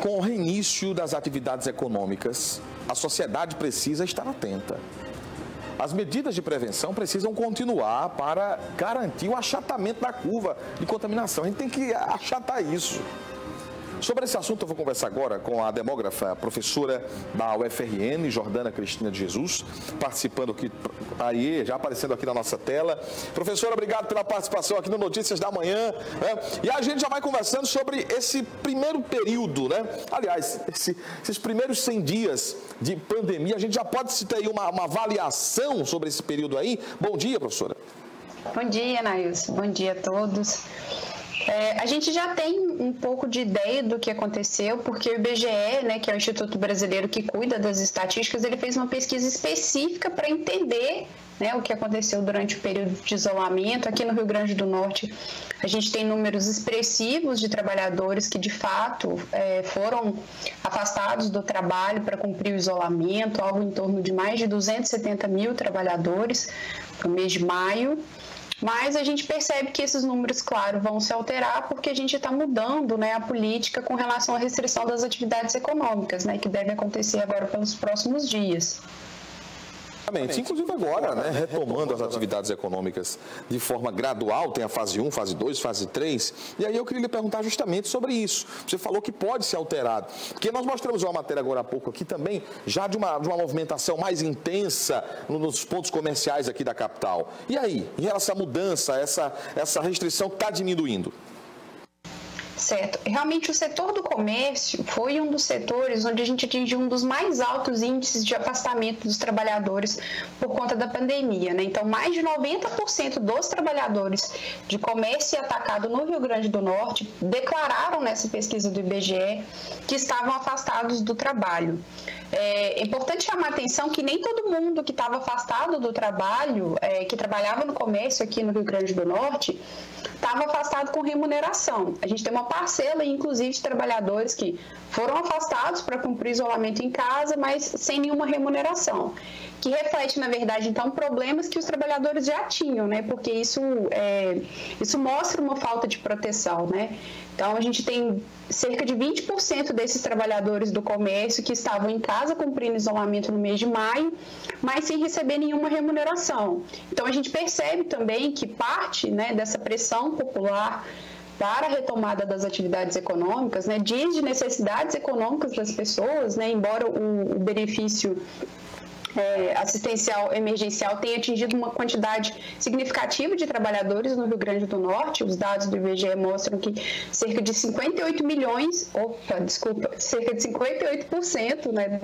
Com o reinício das atividades econômicas, a sociedade precisa estar atenta. As medidas de prevenção precisam continuar para garantir o achatamento da curva de contaminação. A gente tem que achatar isso. Sobre esse assunto eu vou conversar agora com a demógrafa, professora da UFRN, Jordana Cristina de Jesus, participando aqui, aí, já aparecendo aqui na nossa tela. Professora, obrigado pela participação aqui no Notícias da Manhã, né? E a gente já vai conversando sobre esse primeiro período, né? Aliás, esses primeiros 100 dias de pandemia, a gente já pode citar aí uma avaliação sobre esse período aí. Bom dia, professora. Bom dia, Nailson. Bom dia a todos. A gente já tem um pouco de ideia do que aconteceu, porque o IBGE, né, que é o Instituto Brasileiro que cuida das estatísticas, ele fez uma pesquisa específica para entender, né, o que aconteceu durante o período de isolamento. Aqui no Rio Grande do Norte, a gente tem números expressivos de trabalhadores que, de fato, foram afastados do trabalho para cumprir o isolamento, algo em torno de mais de 270 mil trabalhadores no mês de maio. Mas a gente percebe que esses números, claro, vão se alterar porque a gente está mudando, né, a política com relação à restrição das atividades econômicas, né, que deve acontecer agora pelos próximos dias. Inclusive agora, né, retomando as atividades econômicas de forma gradual, tem a fase 1, fase 2, fase 3, e aí eu queria lhe perguntar justamente sobre isso. Você falou que pode ser alterado, porque nós mostramos uma matéria agora há pouco aqui também, já de uma movimentação mais intensa nos pontos comerciais aqui da capital. E aí, em relação à mudança, essa restrição está diminuindo? Certo. Realmente o setor do comércio foi um dos setores onde a gente atingiu um dos mais altos índices de afastamento dos trabalhadores por conta da pandemia, né? Então, mais de 90% dos trabalhadores de comércio e atacado no Rio Grande do Norte declararam nessa pesquisa do IBGE que estavam afastados do trabalho. É importante chamar a atenção que nem todo mundo que estava afastado do trabalho, que trabalhava no comércio aqui no Rio Grande do Norte, estava afastado com remuneração. A gente tem uma parcela, inclusive, de trabalhadores que foram afastados para cumprir isolamento em casa, mas sem nenhuma remuneração, que reflete, na verdade, então, problemas que os trabalhadores já tinham, né? Porque isso mostra uma falta de proteção, né? Então, a gente tem cerca de 20% desses trabalhadores do comércio que estavam em casa cumprindo isolamento no mês de maio, mas sem receber nenhuma remuneração. Então, a gente percebe também que parte, né, dessa pressão popular para a retomada das atividades econômicas, né, diz de necessidades econômicas das pessoas, né, embora o benefício assistencial emergencial tenha atingido uma quantidade significativa de trabalhadores no Rio Grande do Norte. Os dados do IBGE mostram que cerca de 58%, né,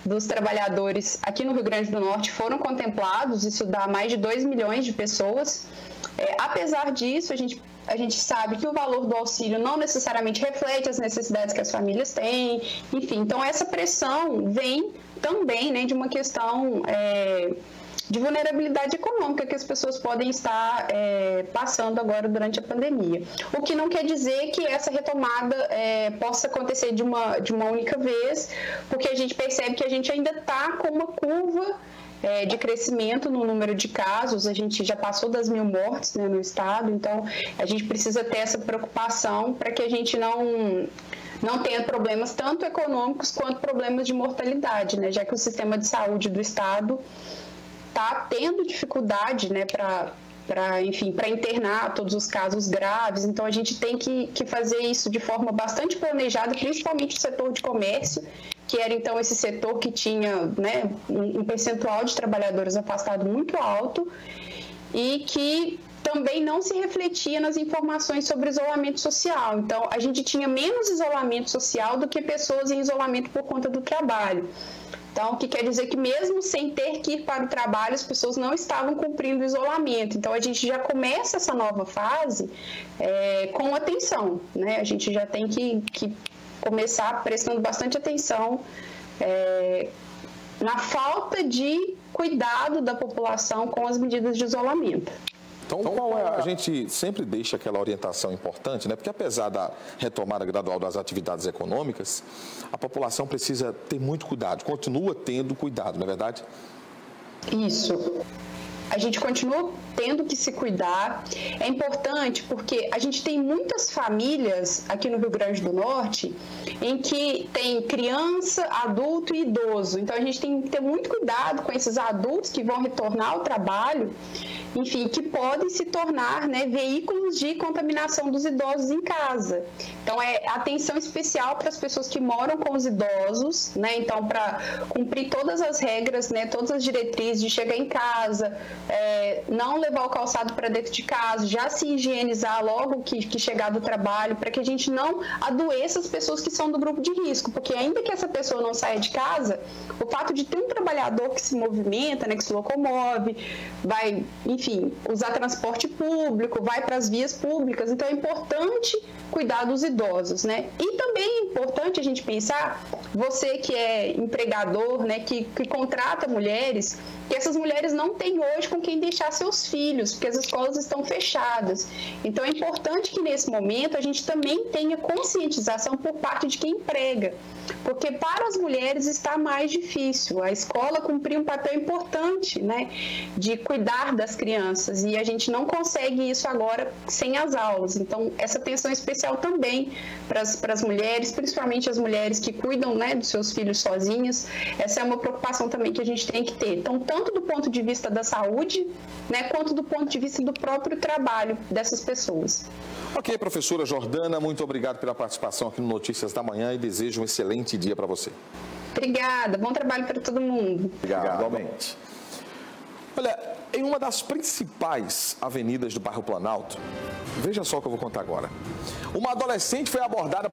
dos trabalhadores aqui no Rio Grande do Norte foram contemplados. Isso dá mais de 2 milhões de pessoas. Apesar disso, a gente sabe que o valor do auxílio não necessariamente reflete as necessidades que as famílias têm, enfim. Então, essa pressão vem também, né, de uma questão de vulnerabilidade econômica que as pessoas podem estar passando agora durante a pandemia. O que não quer dizer que essa retomada possa acontecer de uma única vez, porque a gente percebe que a gente ainda está com uma curva de crescimento no número de casos. A gente já passou das 1.000 mortes, né, no estado, então a gente precisa ter essa preocupação para que a gente não tenha problemas tanto econômicos quanto problemas de mortalidade, né, já que o sistema de saúde do estado está tendo dificuldade, né, para internar todos os casos graves. Então a gente tem que fazer isso de forma bastante planejada, principalmente o setor de comércio, que era então esse setor que tinha, né, um percentual de trabalhadores afastado muito alto e que também não se refletia nas informações sobre isolamento social. Então, a gente tinha menos isolamento social do que pessoas em isolamento por conta do trabalho. Então, o que quer dizer que mesmo sem ter que ir para o trabalho, as pessoas não estavam cumprindo o isolamento. Então, a gente já começa essa nova fase com atenção, né? A gente já tem que começar prestando bastante atenção na falta de cuidado da população com as medidas de isolamento. Então, a gente sempre deixa aquela orientação importante, né? Porque apesar da retomada gradual das atividades econômicas, a população precisa ter muito cuidado, continua tendo cuidado, não é verdade? Isso. a gente continua tendo que se cuidar. É importante porque a gente tem muitas famílias aqui no Rio Grande do Norte em que tem criança, adulto e idoso. Então a gente tem que ter muito cuidado com esses adultos que vão retornar ao trabalho, enfim, que podem se tornar, né, veículos de contaminação dos idosos em casa. Então, atenção especial para as pessoas que moram com os idosos, né? Então, para cumprir todas as regras, né, todas as diretrizes de chegar em casa, não levar o calçado para dentro de casa, já se higienizar logo que chegar do trabalho, para que a gente não adoeça as pessoas que são do grupo de risco, porque ainda que essa pessoa não saia de casa, o fato de ter um trabalhador que se movimenta, né, que se locomove, vai, enfim, usar transporte público, vai para as vias públicas, então é importante cuidar dos idosos, né? E também é importante a gente pensar, você que é empregador, né, que contrata mulheres, que essas mulheres não têm hoje com quem deixar seus filhos, porque as escolas estão fechadas. Então é importante que nesse momento a gente também tenha conscientização por parte de quem emprega, porque para as mulheres está mais difícil. A escola cumprir um papel importante, né, de cuidar das crianças, e a gente não consegue isso agora sem as aulas. Então essa atenção especial também para as mulheres, principalmente as mulheres que cuidam, né, dos seus filhos sozinhas, essa é uma preocupação também que a gente tem que ter. Então, tanto do ponto de vista da saúde, né, quanto do ponto de vista do próprio trabalho dessas pessoas. Ok, professora Jordana, muito obrigado pela participação aqui no Notícias da Manhã e desejo um excelente dia para você. Obrigada, bom trabalho para todo mundo. Obrigado, igualmente. Olha, em uma das principais avenidas do bairro Planalto, veja só o que eu vou contar agora. Uma adolescente foi abordada